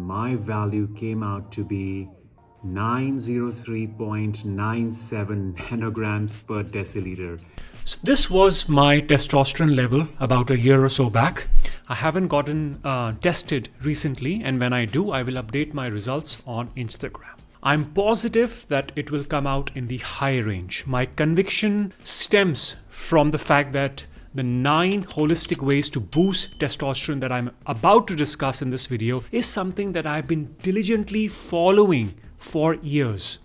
my value came out to be 903.97 nanograms per deciliter. So this was my testosterone level about a year or so back. I haven't gotten tested recently, and when I do, I will update my results on Instagram. I'm positive that it will come out in the high range. My conviction stems from the fact that the 9 holistic ways to boost testosterone that I'm about to discuss in this video is something that I've been diligently following for years.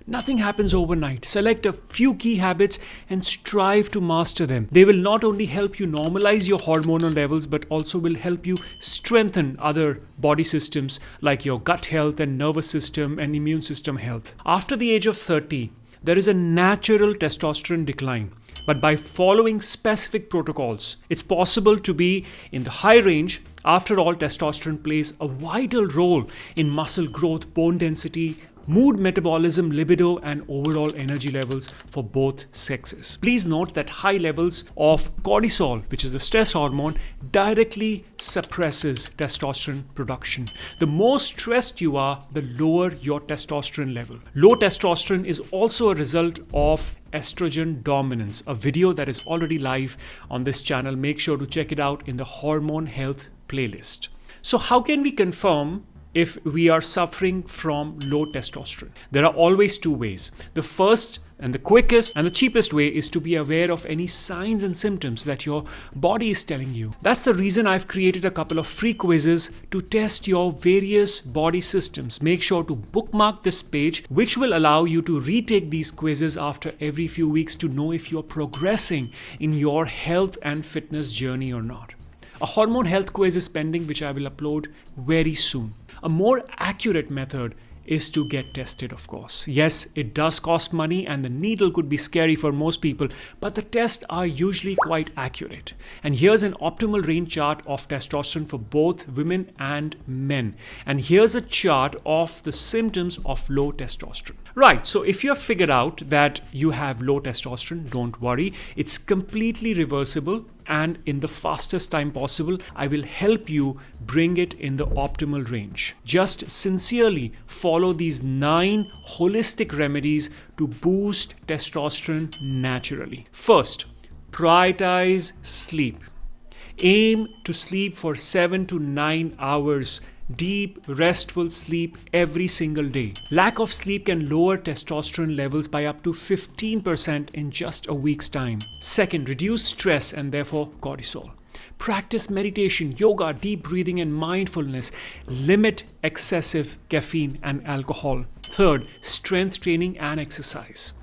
Nothing happens overnight. Select a few key habits and strive to master them. They will not only help you normalize your hormonal levels, but also will help you strengthen other body systems like your gut health and nervous system and immune system health. After the age of 30, there is a natural testosterone decline. But by following specific protocols, it's possible to be in the high range. After all, testosterone plays a vital role in muscle growth, bone density, mood, metabolism, libido, and overall energy levels for both sexes. Please note that high levels of cortisol, which is the stress hormone, directly suppresses testosterone production. The more stressed you are, the lower your testosterone level. Low testosterone is also a result of estrogen dominance, a video that is already live on this channel. Make sure to check it out in the hormone health playlist. So how can we confirm if we are suffering from low testosterone? There are always 2 ways. The first and the quickest and the cheapest way is to be aware of any signs and symptoms that your body is telling you. That's the reason I've created a couple of free quizzes to test your various body systems. Make sure to bookmark this page, which will allow you to retake these quizzes after every few weeks to know if you're progressing in your health and fitness journey or not. A hormone health quiz is pending, which I will upload very soon. A more accurate method is to get tested, of course. Yes, it does cost money and the needle could be scary for most people, but the tests are usually quite accurate. And here's an optimal range chart of testosterone for both women and men. And here's a chart of the symptoms of low testosterone. Right, so if you have figured out that you have low testosterone, don't worry. It's completely reversible, and in the fastest time possible, I will help you bring it in the optimal range. Just sincerely follow these 9 holistic remedies to boost testosterone naturally. First, prioritize sleep. Aim to sleep for 7 to 9 hours. Deep, restful sleep every single day. Lack of sleep can lower testosterone levels by up to 15% in just a week's time. Second, reduce stress and therefore cortisol. Practice meditation, yoga, deep breathing, and mindfulness. Limit excessive caffeine and alcohol. Third, strength training and exercise.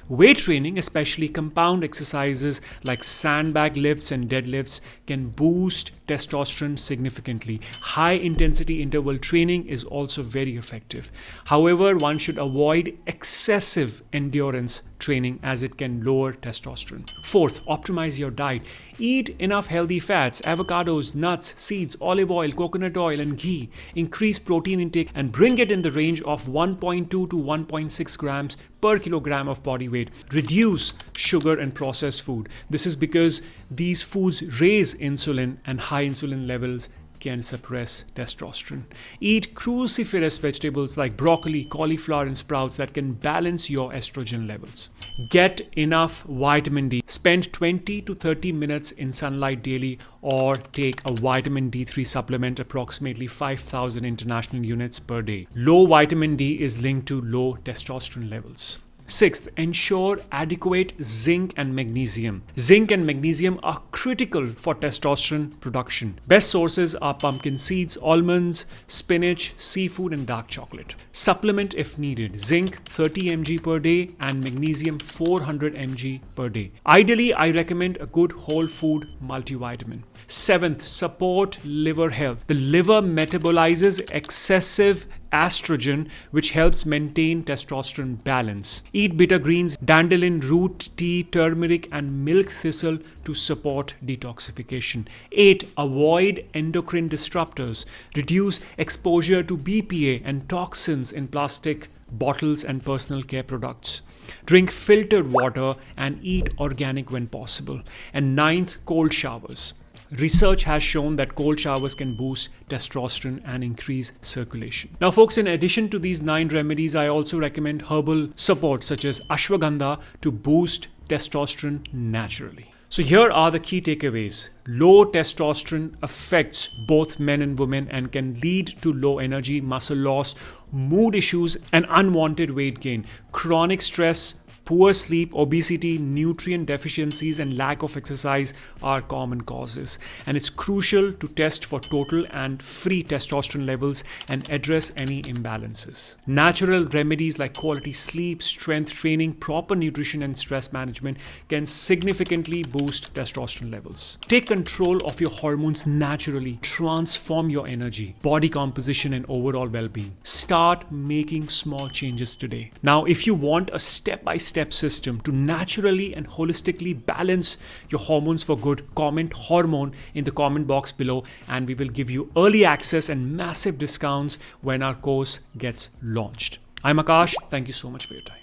Weight training, especially compound exercises like sandbag lifts and deadlifts, can boost testosterone significantly. High intensity interval training is also very effective. However, one should avoid excessive endurance training as it can lower testosterone. Fourth, optimize your diet. Eat enough healthy fats, avocados, nuts, seeds, olive oil, coconut oil, and ghee. Increase protein intake and bring it in the range of 1.2 to 1.6 grams per kilogram of body weight. Reduce sugar and processed food. This is because these foods raise insulin, and high insulin levels can suppress testosterone. Eat cruciferous vegetables like broccoli, cauliflower, and sprouts that can balance your estrogen levels. Get enough vitamin D. Spend 20 to 30 minutes in sunlight daily, or take a vitamin D3 supplement, approximately 5,000 international units per day. Low vitamin D is linked to low testosterone levels. Sixth, ensure adequate zinc and magnesium. Zinc and magnesium are critical for testosterone production. Best sources are pumpkin seeds, almonds, spinach, seafood, and dark chocolate. Supplement if needed. Zinc 30 mg per day and magnesium 400 mg per day. Ideally, I recommend a good whole food multivitamin. Seventh, support liver health. The liver metabolizes excessive estrogen, which helps maintain testosterone balance. Eat bitter greens, dandelion root tea, turmeric, and milk thistle to support detoxification. 8. Avoid endocrine disruptors. Reduce exposure to BPA and toxins in plastic bottles and personal care products. Drink filtered water and eat organic when possible. And 9th, cold showers. Research has shown that cold showers can boost testosterone and increase circulation. Now folks, in addition to these 9 remedies, I also recommend herbal support such as ashwagandha to boost testosterone naturally. So here are the key takeaways. Low testosterone affects both men and women and can lead to low energy, muscle loss, mood issues, and unwanted weight gain. Chronic stress, poor sleep, obesity, nutrient deficiencies, and lack of exercise are common causes. And it's crucial to test for total and free testosterone levels and address any imbalances. Natural remedies like quality sleep, strength training, proper nutrition, and stress management can significantly boost testosterone levels. Take control of your hormones naturally. Transform your energy, body composition, and overall well-being. Start making small changes today. Now, if you want a step-by-step system to naturally and holistically balance your hormones for good, comment hormone in the comment box below, and we will give you early access and massive discounts when our course gets launched. I'm Akash. Thank you so much for your time.